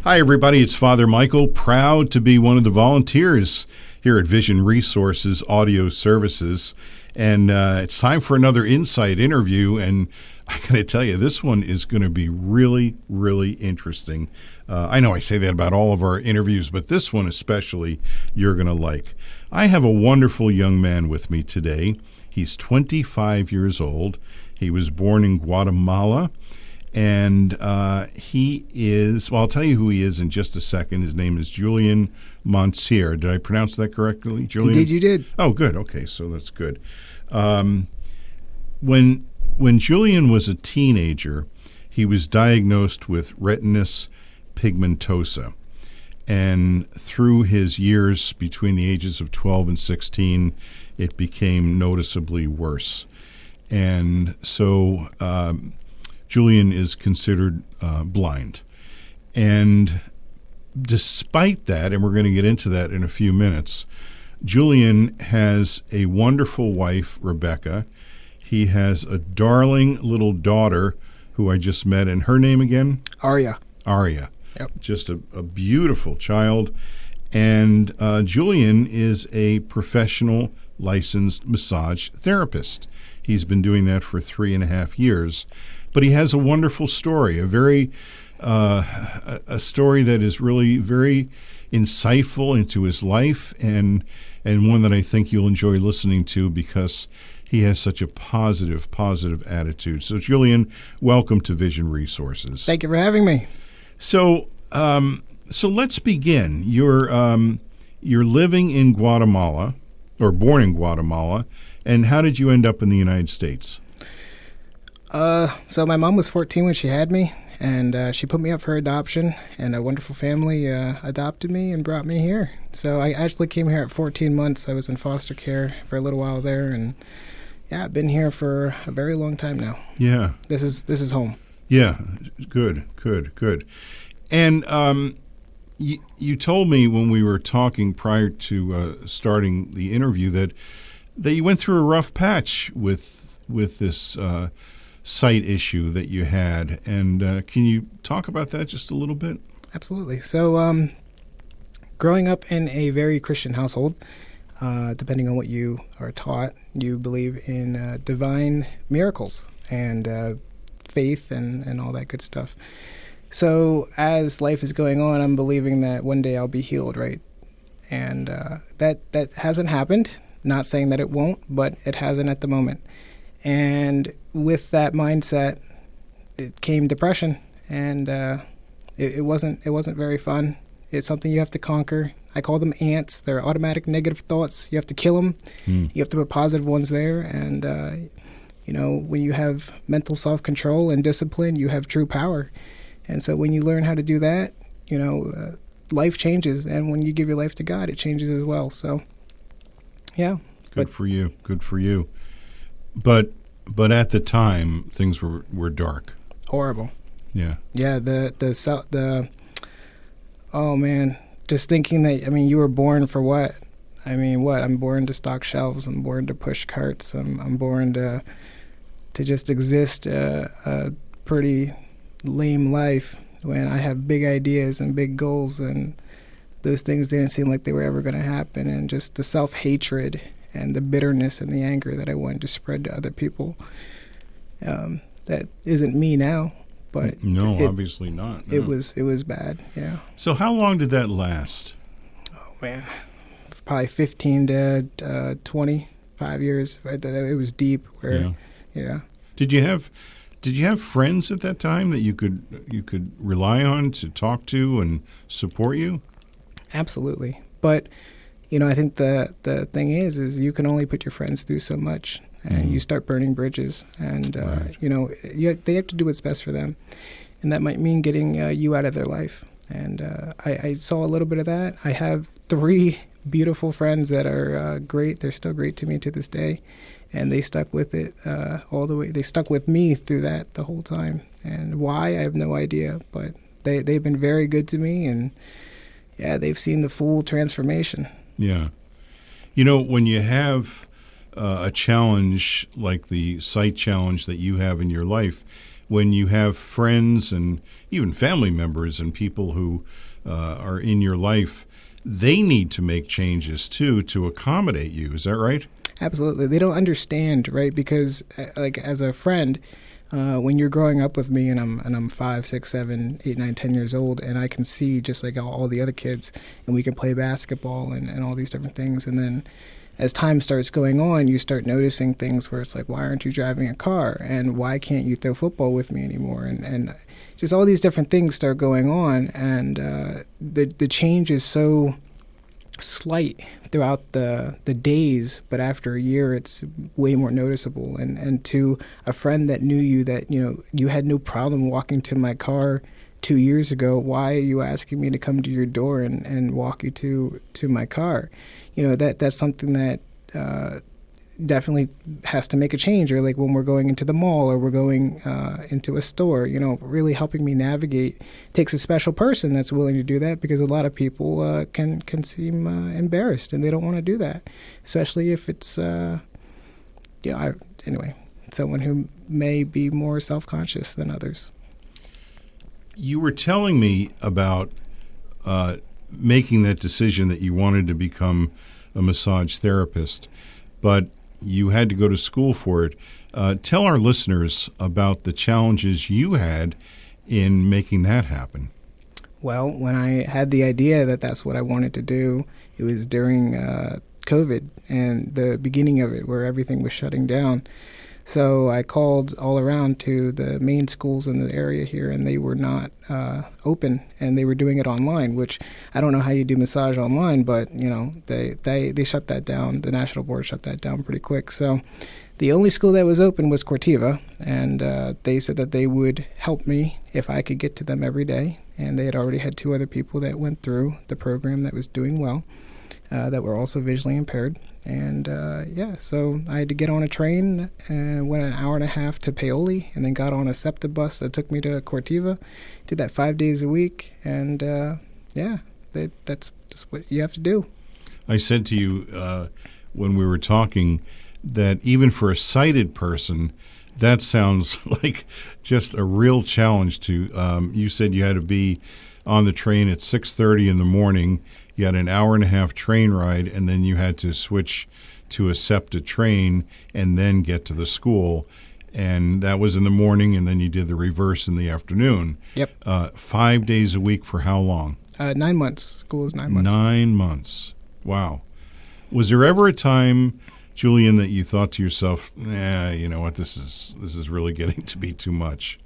Hi, everybody. It's Father Michael, proud to be one of the volunteers here at Vision Resources Audio Services. And it's time for another Insight interview. And I got to tell you, this one is going to be really, really interesting. I know I say that about all of our interviews, but this one especially you're going to like. I have a wonderful young man with me today. He's 25 years old. He was born in Guatemala. And he is, well, I'll tell you who he is in just a second. His name is Julian Mountsier. Did I pronounce that correctly, Julian? Indeed, you did. Oh, good. Okay, so that's good. When Julian was a teenager, he was diagnosed with retinitis pigmentosa. And through his years between the ages of 12 and 16, it became noticeably worse. And so Julian is considered blind. And despite that, and we're going to get into that in a few minutes, Julian has a wonderful wife, Rebecca. He has a darling little daughter who I just met, and her name again? Arya. Yep. Just a beautiful child. And Julian is a professional licensed massage therapist. He's been doing that for 3.5 years. But he has a wonderful story, a story that is really very insightful into his life, and one that I think you'll enjoy listening to because he has such a positive attitude. So, Julian, welcome to Vision Resources. Thank you for having me. So let's begin. You're living in Guatemala, or born in Guatemala, and how did you end up in the United States? So my mom was 14 when she had me, and she put me up for adoption, and a wonderful family adopted me and brought me here. So I actually came here at 14 months. I was in foster care for a little while there, and yeah, I've been here for a very long time now. Yeah. This is home. Yeah, good. And you told me when we were talking prior to starting the interview that you went through a rough patch with this sight issue that you had, and can you talk about that just a little bit? Absolutely. So growing up in a very Christian household, depending on what you are taught, you believe in divine miracles and faith and all that good stuff. So as life is going on, I'm believing that one day I'll be healed, right? And that hasn't happened. Not saying that it won't, but it hasn't at the moment. And with that mindset, it came depression, and it wasn't very fun. It's something you have to conquer. I call them ants. They're automatic negative thoughts. You have to kill them. You have to put positive ones there. And when you have mental self-control and discipline, you have true power. And so when you learn how to do that, life changes. And when you give your life to God, it changes as well. So, yeah. Good for you. But at the time, things were dark. Horrible. Yeah. Yeah. Oh man, just thinking that, you were born for what? I'm born to stock shelves. I'm born to push carts. I'm born to just exist a pretty lame life when I have big ideas and big goals, and those things didn't seem like they were ever going to happen, and just the self-hatred and the bitterness and the anger that I wanted to spread to other people. That isn't me now, but obviously not. No. It was bad. Yeah. So how long did that last? Oh man, probably 15 to 25 years. It was deep. Yeah. Did you have friends at that time that you could rely on to talk to and support you? Absolutely, but I think the thing is you can only put your friends through so much, and you start burning bridges, and right. They have to do what's best for them, and that might mean getting you out of their life. And I saw a little bit of that. I have 3 beautiful friends that are great. They're still great to me to this day, and they stuck with it all the way. They stuck with me through that the whole time, and why, I have no idea, but they've been very good to me, and yeah, they've seen the full transformation. Yeah. When you have a challenge like the sight challenge that you have in your life, when you have friends and even family members and people who are in your life, they need to make changes too to accommodate you. Is that right? Absolutely. They don't understand, right? Because like as a friend, when you're growing up with me and I'm 5, 6, 7, 8, 9, 10 years old, and I can see just like all the other kids, and we can play basketball and all these different things. And then as time starts going on, you start noticing things where it's like, why aren't you driving a car? And why can't you throw football with me anymore? And just all these different things start going on. And the change is so slight throughout the days, but after a year it's way more noticeable. And to a friend that knew you, that you had no problem walking to my car 2 years ago, why are you asking me to come to your door and walk you to my car? That's something that definitely has to make a change. Or like when we're going into the mall or we're going into a store, really helping me navigate takes a special person that's willing to do that, because a lot of people can seem embarrassed and they don't want to do that, especially if it's someone who may be more self-conscious than others. You were telling me about making that decision that you wanted to become a massage therapist, but you had to go to school for it. Tell our listeners about the challenges you had in making that happen. Well, when I had the idea that that's what I wanted to do, it was during COVID and the beginning of it, where everything was shutting down. So I called all around to the main schools in the area here, and they were not open, and they were doing it online, which I don't know how you do massage online, but they shut that down. The national board shut that down pretty quick. So the only school that was open was Cortiva, and they said that they would help me if I could get to them every day. And they had already had 2 other people that went through the program that was doing well, that were also visually impaired. And so I had to get on a train and went an hour and a half to Paoli, and then got on a SEPTA bus that took me to Cortiva. Did that 5 days a week, and that's just what you have to do. I said to you when we were talking that even for a sighted person, that sounds like just a real challenge to. You said you had to be on the train at 6:30 in the morning. You had an hour and a half train ride, and then you had to switch to a SEPTA train and then get to the school. And that was in the morning, and then you did the reverse in the afternoon. Yep. 5 days a week for how long? 9 months. School is 9 months. 9 months. Wow. Was there ever a time, Julian, that you thought to yourself, you know what, this is really getting to be too much?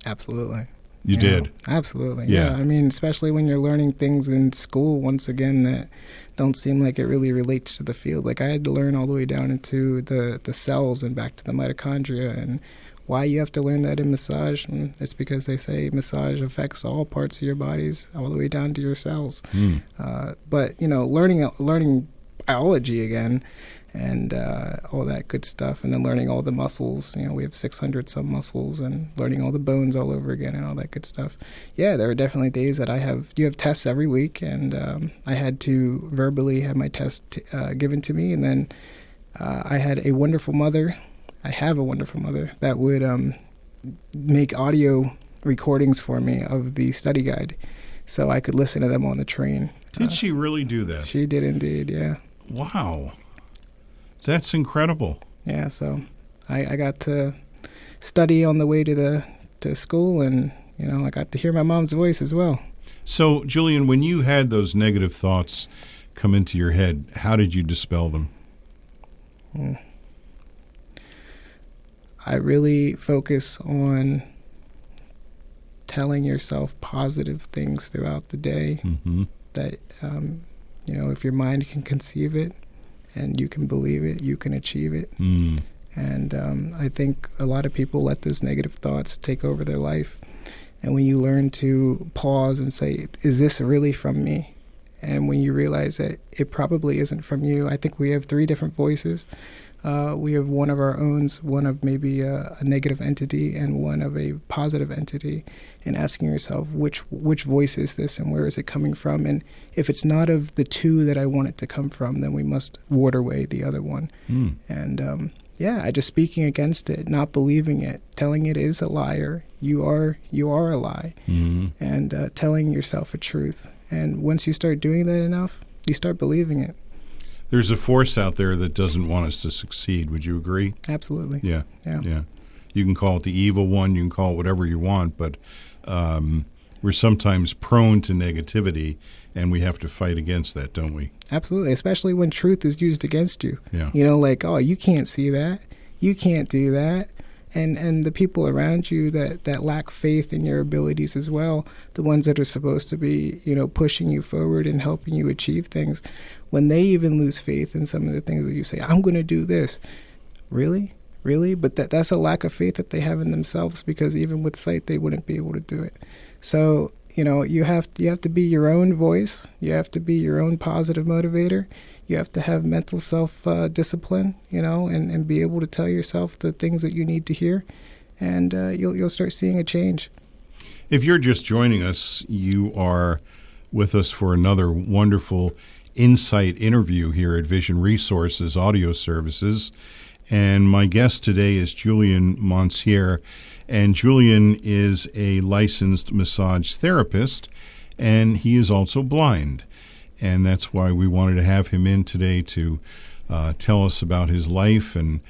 Absolutely. You did? Absolutely. Yeah. I mean, especially when you're learning things in school, once again, that don't seem like it really relates to the field. Like I had to learn all the way down into the cells and back to the mitochondria, and why you have to learn that in massage. It's because they say massage affects all parts of your bodies, all the way down to your cells. But, learning biology again, and all that good stuff, and then learning all the muscles. We have 600 some muscles, and learning all the bones all over again and all that good stuff. Yeah, there are definitely days that you have tests every week, and I had to verbally have my test given to me, and then I had a wonderful mother. I have a wonderful mother that would make audio recordings for me of the study guide, so I could listen to them on the train. Did she really do that? She did indeed, yeah. Wow. That's incredible. Yeah, so I got to study on the way to school, and I got to hear my mom's voice as well. So, Julian, when you had those negative thoughts come into your head, how did you dispel them? I really focus on telling yourself positive things throughout the day. That if your mind can conceive it, and you can believe it, you can achieve it. And I think a lot of people let those negative thoughts take over their life. And when you learn to pause and say, is this really from me? And when you realize that it probably isn't from you, I think we have 3 different voices. We have one of our own, one of maybe a negative entity, and one of a positive entity, and asking yourself, which voice is this, and where is it coming from? And if it's not of the 2 that I want it to come from, then we must ward away the other one. And just speaking against it, not believing it, telling it is a liar. You are a lie, and telling yourself a truth. And once you start doing that enough, you start believing it. There's a force out there that doesn't want us to succeed. Would you agree? Absolutely. Yeah. You can call it the evil one. You can call it whatever you want, but we're sometimes prone to negativity, and we have to fight against that, don't we? Absolutely, especially when truth is used against you. Yeah. Like, oh, you can't see that. You can't do that. And the people around you that lack faith in your abilities as well, the ones that are supposed to be, pushing you forward and helping you achieve things, when they even lose faith in some of the things that you say, I'm going to do this. Really? But that's a lack of faith that they have in themselves, because even with sight, they wouldn't be able to do it. So, you have to be your own voice. You have to be your own positive motivator. You have to have mental self-discipline, and be able to tell yourself the things that you need to hear, and you'll start seeing a change. If you're just joining us, you are with us for another wonderful insight interview here at Vision Resources Audio Services. And my guest today is Julian Mountsier. And Julian is a licensed massage therapist, and he is also blind. And that's why we wanted to have him in today to tell us about his life. And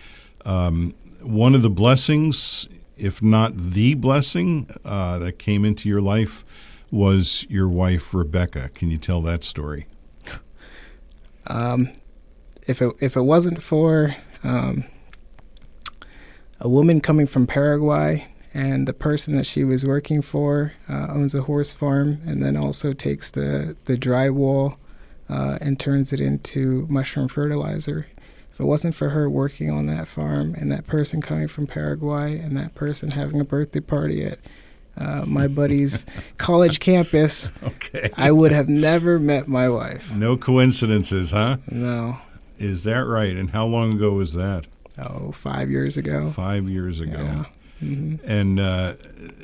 one of the blessings, if not the blessing, that came into your life was your wife, Rebecca. Can you tell that story? If it wasn't for a woman coming from Paraguay, and the person that she was working for owns a horse farm, and then also takes the drywall and turns it into mushroom fertilizer. If it wasn't for her working on that farm, and that person coming from Paraguay, and that person having a birthday party at my buddy's college campus, okay, I would have never met my wife. No coincidences, huh? No. Is that right? And how long ago was that? 5 years ago. 5 years ago. Yeah. Mm-hmm. And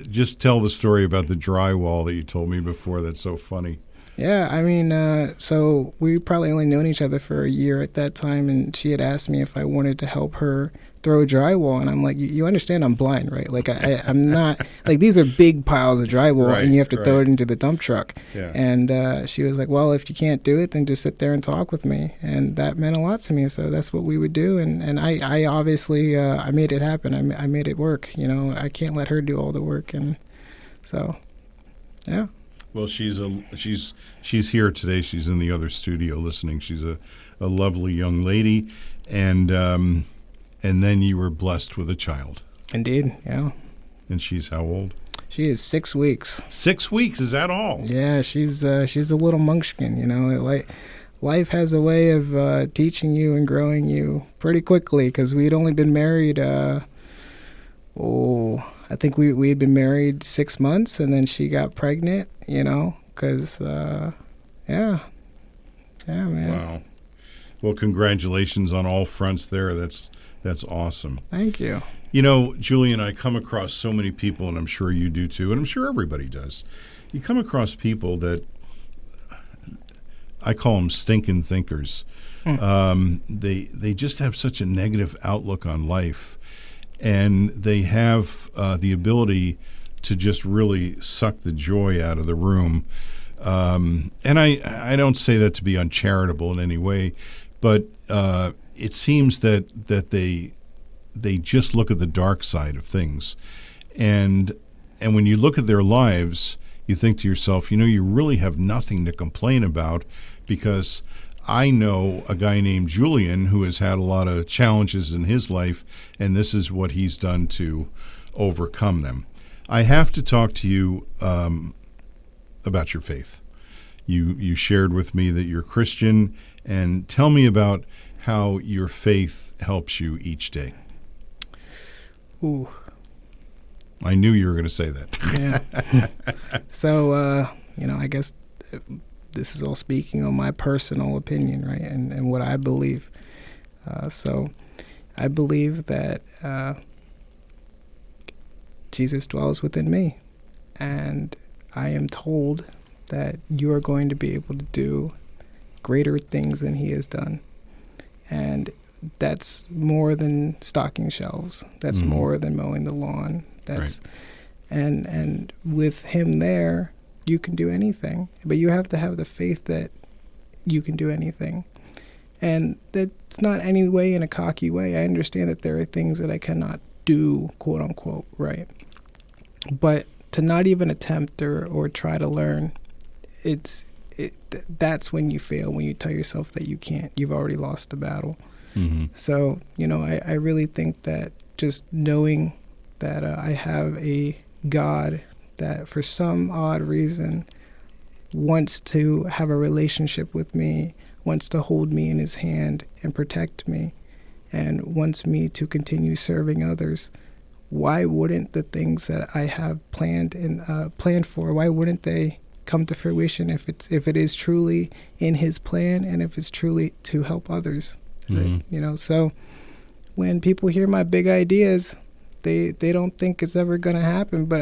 just tell the story about the drywall that you told me before. That's so funny. Yeah, I mean, so we probably only known each other for a year at that time, and she had asked me if I wanted to help her throw drywall, and I'm like, you understand I'm blind, right? Like, I'm not, like, these are big piles of drywall, right, and you have to throw it into the dump truck. Yeah. And she was like, well, if you can't do it, then just sit there and talk with me. And that meant a lot to me, so that's what we would do. And I obviously, I made it happen. I made it work. I can't let her do all the work. And so, yeah. Well, she's here today. She's in the other studio listening. She's a lovely young lady, and then you were blessed with a child. Indeed, yeah. And she's how old? She is 6 weeks. 6 weeks, is that all? Yeah, she's a little munchkin. Like life has a way of teaching you and growing you pretty quickly. Because we'd only been married. I think we had been married 6 months, and then she got pregnant. Because yeah, man. Wow. Well, congratulations on all fronts there. That's awesome. Thank you. Julian, I come across so many people, and I'm sure you do too, and I'm sure everybody does. You come across people that I call them stinking thinkers. They just have such a negative outlook on life, and they have the ability to just really suck the joy out of the room. And I don't say that to be uncharitable in any way, but it seems that they just look at the dark side of things. And when you look at their lives, you think to yourself, you really have nothing to complain about, because I know a guy named Julian who has had a lot of challenges in his life, and this is what he's done to overcome them. I have to talk to you about your faith. You shared with me that you're Christian, and tell me about how your faith helps you each day. Ooh. I knew you were going to say that. Yeah. So, I guess this is all speaking on my personal opinion, right, and what I believe. So I believe that Jesus dwells within me, and I am told that you are going to be able to do greater things than he has done. And that's more than stocking shelves. That's more than mowing the lawn. That's and with him there, you can do anything. But you have to have the faith that you can do anything. And that's not any way in a cocky way. I understand that there are things that I cannot do, quote unquote, right? But to not even attempt or try to learn, that's when you fail, when you tell yourself that you can't. You've already lost the battle. So, I really think that just knowing that I have a God that for some odd reason wants to have a relationship with me, wants to hold me in his hand and protect me, and wants me to continue serving others, why wouldn't the things that I have planned for, why wouldn't they come to fruition if it is truly in his plan and if it's truly to help others? So when people hear my big ideas, they don't think it's ever going to happen, but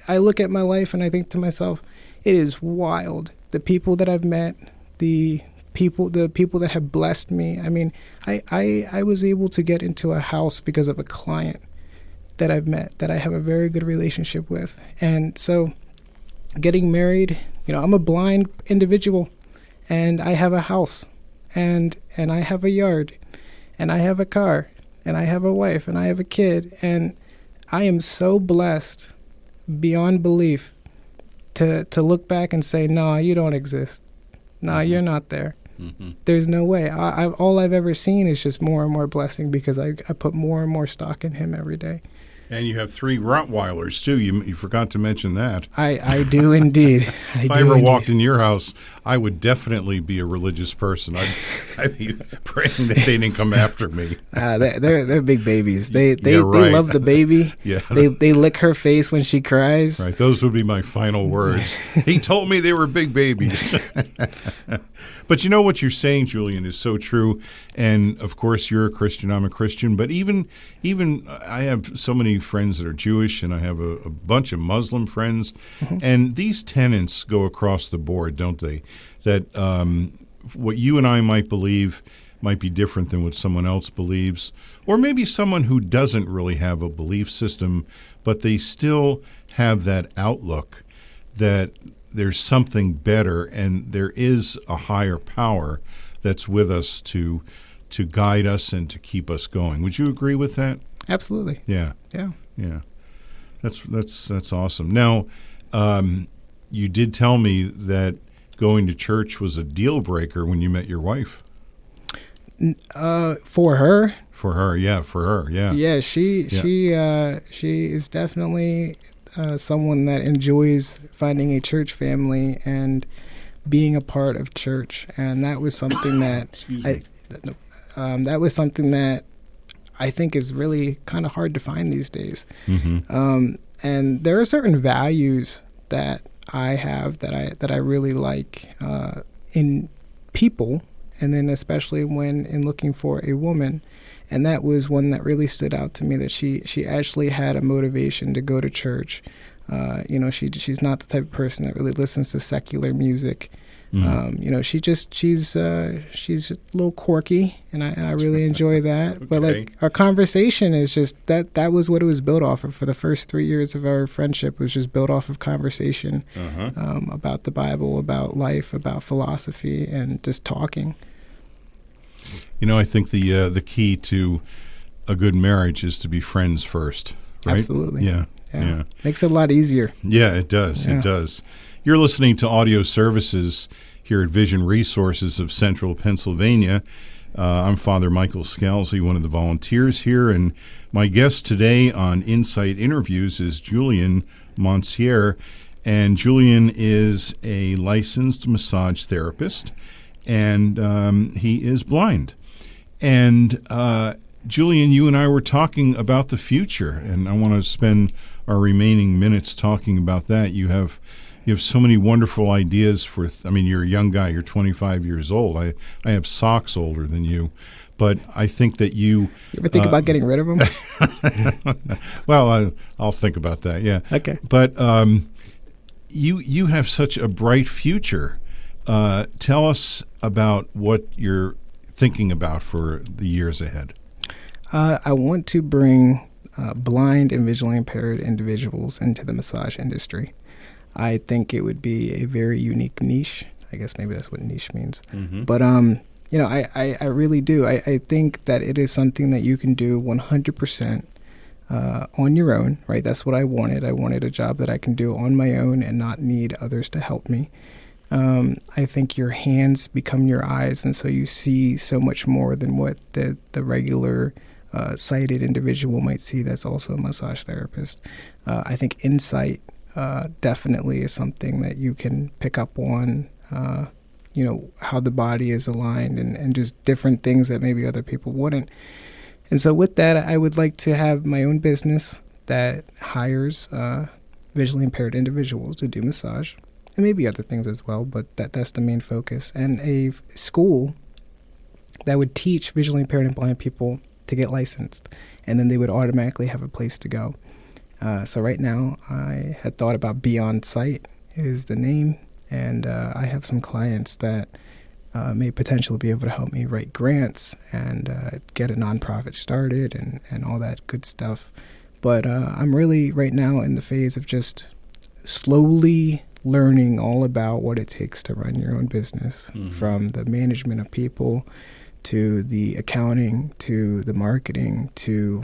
I look at my life and I think to myself, it is wild. The people that I've met, the people that have blessed me. I mean, I was able to get into a house because of a client that I've met, that I have a very good relationship with. And so getting married, I'm a blind individual, and I have a house, and I have a yard, and I have a car, and I have a wife, and I have a kid, and I am so blessed beyond belief to look back and say, no, you don't exist. No, you're not there. There's no way. All I've ever seen is just more and more blessing because I put more and more stock in him every day. And you have 3 Rottweilers, too. You forgot to mention that. I do indeed. If I ever walked in your house, I would definitely be a religious person. I'd be praying that they didn't come after me. They're big babies. They right. love the baby. Yeah. They lick her face when she cries. Right. Those would be my final words. He told me they were big babies. But what you're saying, Julian, is so true. And, of course, you're a Christian. I'm a Christian. But even I have so many friends that are Jewish, and I have a bunch of Muslim friends. And these tenets go across the board, don't they? That what you and I might believe might be different than what someone else believes. Or maybe someone who doesn't really have a belief system, but they still have that outlook that there's something better and there is a higher power that's with us to guide us and to keep us going. Would you agree with that? Absolutely. Yeah. That's awesome. Now, you did tell me that going to church was a deal breaker when you met your wife. For her? For her, yeah. Yeah, she is definitely someone that enjoys finding a church family and being a part of church, and that was something that I think is really kind of hard to find these days. And there are certain values that I have that I really like in people, and then especially when in looking for a woman. And that was one that really stood out to me, that she actually had a motivation to go to church. She's not the type of person that really listens to secular music. She's a little quirky, and I really enjoy that. Okay. But like our conversation is just that was what it was built off of for the first 3 years of our friendship. Was just built off of conversation about the Bible, about life, about philosophy, and just talking. I think the key to a good marriage is to be friends first, right? Absolutely. Yeah. Makes it a lot easier. Yeah, it does. Yeah. It does. You're listening to Audio Services here at Vision Resources of Central Pennsylvania. I'm Father Michael Scalzi, one of the volunteers here, and my guest today on Insight Interviews is Julian Mountsier, and Julian is a licensed massage therapist, and he is blind. And Julian, you and I were talking about the future, and I want to spend our remaining minutes talking about that. You have so many wonderful ideas you're a young guy. You're 25 years old. I have socks older than you, but I think that you ever think about getting rid of them? Well, I'll think about that. Yeah. Okay. But you have such a bright future. Tell us about what you're thinking about for the years ahead? I want to bring blind and visually impaired individuals into the massage industry. I think it would be a very unique niche. I guess maybe that's what niche means. Mm-hmm. But, I really do. I think that it is something that you can do 100% on your own, right? That's what I wanted. I wanted a job that I can do on my own and not need others to help me. I think your hands become your eyes, and so you see so much more than what the regular sighted individual might see that's also a massage therapist. I think insight definitely is something that you can pick up on, how the body is aligned and just different things that maybe other people wouldn't. And so with that, I would like to have my own business that hires visually impaired individuals to do massage, and maybe other things as well, but that's the main focus. And a school that would teach visually impaired and blind people to get licensed, and then they would automatically have a place to go. So right now, I had thought about Beyond Sight is the name, and I have some clients that may potentially be able to help me write grants and get a nonprofit started and all that good stuff. But I'm really right now in the phase of just slowly learning all about what it takes to run your own business, from the management of people to the accounting to the marketing to,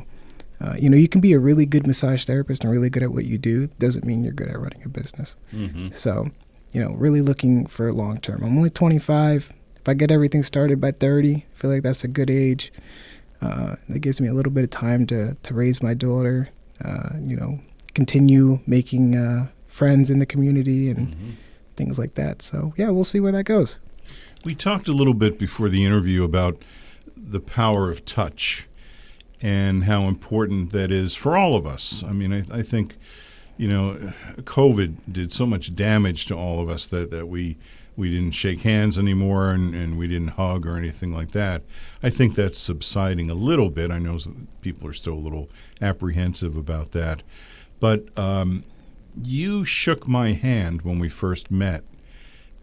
you can be a really good massage therapist and really good at what you do. Doesn't mean you're good at running a business. Mm-hmm. So, really looking for long term. I'm only 25. If I get everything started by 30, I feel like that's a good age. That gives me a little bit of time to raise my daughter, continue making friends in the community and things like that. So, yeah, we'll see where that goes. We talked a little bit before the interview about the power of touch and how important that is for all of us. I mean, I think, COVID did so much damage to all of us that we didn't shake hands anymore and we didn't hug or anything like that. I think that's subsiding a little bit. I know people are still a little apprehensive about that. But you shook my hand when we first met,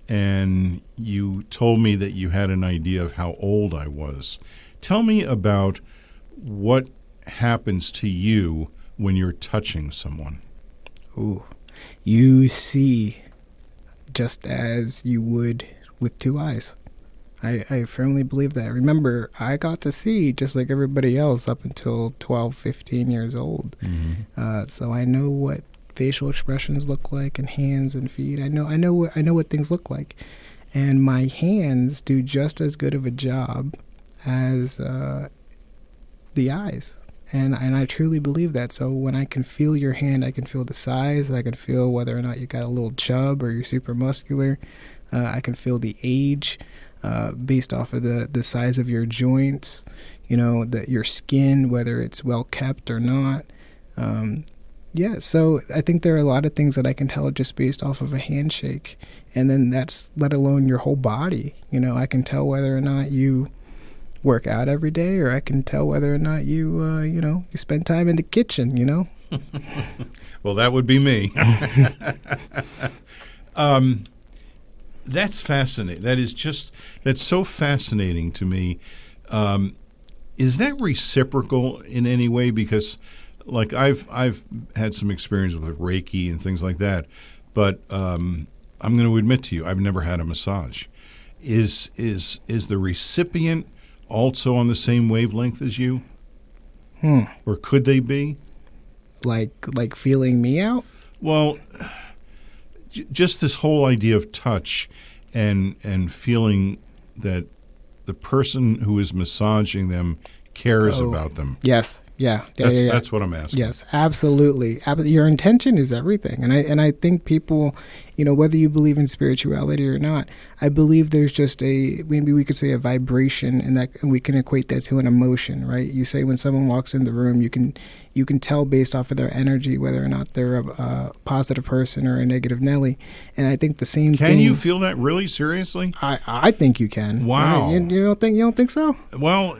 and you told me that you had an idea of how old I was. Tell me about what happens to you when you're touching someone. Ooh, you see just as you would with two eyes. I firmly believe that. Remember, I got to see just like everybody else up until 12, 15 years old. Mm-hmm. So I know what facial expressions look like and hands and feet. I know what things look like. And my hands do just as good of a job as the eyes. And I truly believe that. So when I can feel your hand, I can feel the size. I can feel whether or not you got a little chub or you're super muscular. I can feel the age based off of the size of your joints, your skin, whether it's well kept or not. So I think there are a lot of things that I can tell just based off of a handshake. And then that's let alone your whole body. I can tell whether or not you work out every day, or I can tell whether or not you, you spend time in the kitchen, Well, that would be me. That's fascinating. That's so fascinating to me. Is that reciprocal in any way? Because, like, I've had some experience with Reiki and things like that, but I'm going to admit to you, I've never had a massage. Is the recipient also on the same wavelength as you? Or could they be? Like feeling me out? Well, just this whole idea of touch and feeling that the person who is massaging them cares about them. Yes. Yeah. That's what I'm asking. Yes, absolutely. Your intention is everything. And I think people, whether you believe in spirituality or not, I believe there's just maybe we could say a vibration, and we can equate that to an emotion, right? You say when someone walks in the room, you can tell based off of their energy whether or not they're a positive person or a negative Nelly. And I think the same thing. Can you feel that really seriously? I think you can. Wow. Right? You don't think so? Well,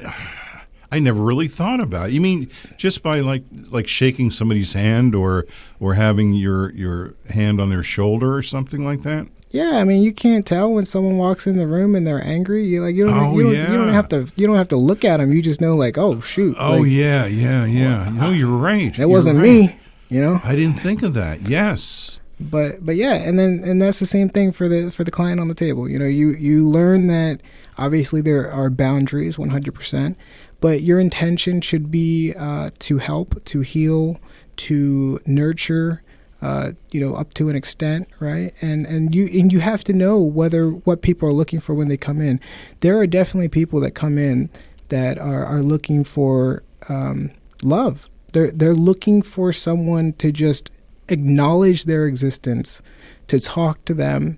I never really thought about it. You mean just by like shaking somebody's hand or having your hand on their shoulder or something like that? Yeah, I mean, you can't tell when someone walks in the room and they're angry. You like you don't Oh, you don't, yeah. you don't have to look at them. You just know like, oh shoot. Oh, like, yeah. No, you're right. It wasn't me. You know. I didn't think of that. Yes. But yeah, and that's the same thing for the client on the table. You know, you learn that obviously there are boundaries, 100%, but your intention should be to help, to heal, to nurture. Up to an extent, right? And you have to know what people are looking for when they come in. There are definitely people that come in that are looking for love. They're looking for someone to just acknowledge their existence, to talk to them,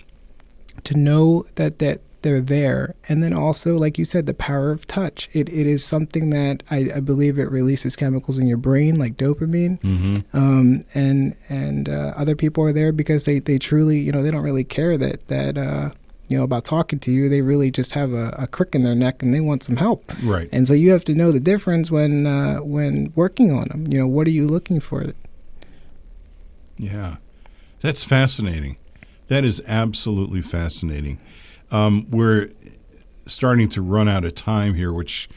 to know that they're there. And then also, like you said, the power of touch. It is something that I believe it releases chemicals in your brain like dopamine. Mm-hmm. And other people are there because they truly, they don't really care that about talking to you. They really just have a crick in their neck and they want some help. Right. And so you have to know the difference when working on them. What are you looking for? Yeah. That's fascinating. That is absolutely fascinating. We're starting to run out of time here, which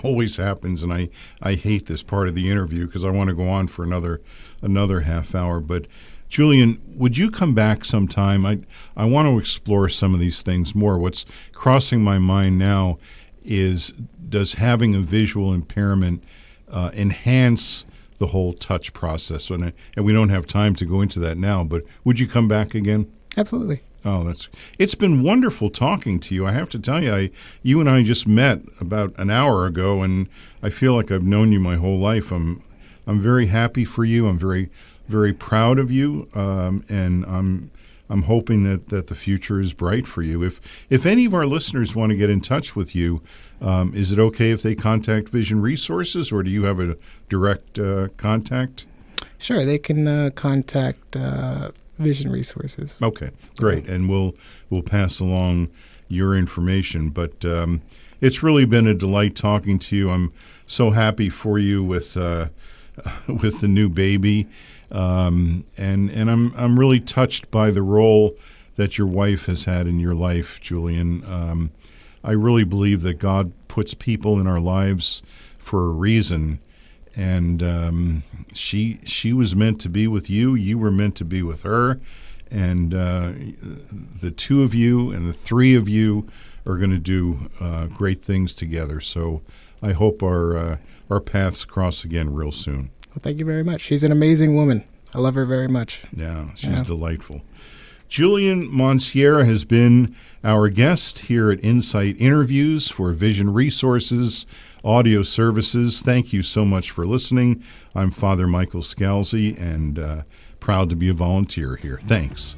always happens, and I hate this part of the interview because I want to go on for another half hour. But Julian, would you come back sometime? I want to explore some of these things more. What's crossing my mind now is, does having a visual impairment enhance the whole touch process? And we don't have time to go into that now, but would you come back again? Absolutely. Oh, it's been wonderful talking to you. I have to tell you, you and I just met about an hour ago, and I feel like I've known you my whole life. I'm very happy for you. I'm very, very proud of you, and I'm hoping that the future is bright for you. If any of our listeners want to get in touch with you, is it okay if they contact Vision Resources, or do you have a direct contact? Sure, they can contact Vision Resources. Okay, great, and we'll pass along your information. But it's really been a delight talking to you. I'm so happy for you with the new baby, and I'm really touched by the role that your wife has had in your life, Julian. I really believe that God puts people in our lives for a reason. And she was meant to be with you. You were meant to be with her. And the two of you and the three of you are going to do great things together. So I hope our paths cross again real soon. Well, thank you very much. She's an amazing woman. I love her very much. Yeah, she's delightful. Julian Mountsier has been our guest here at Insight Interviews for Vision Resources Audio Services. Thank you so much for listening. I'm Father Michael Scalzi, and proud to be a volunteer here. Thanks.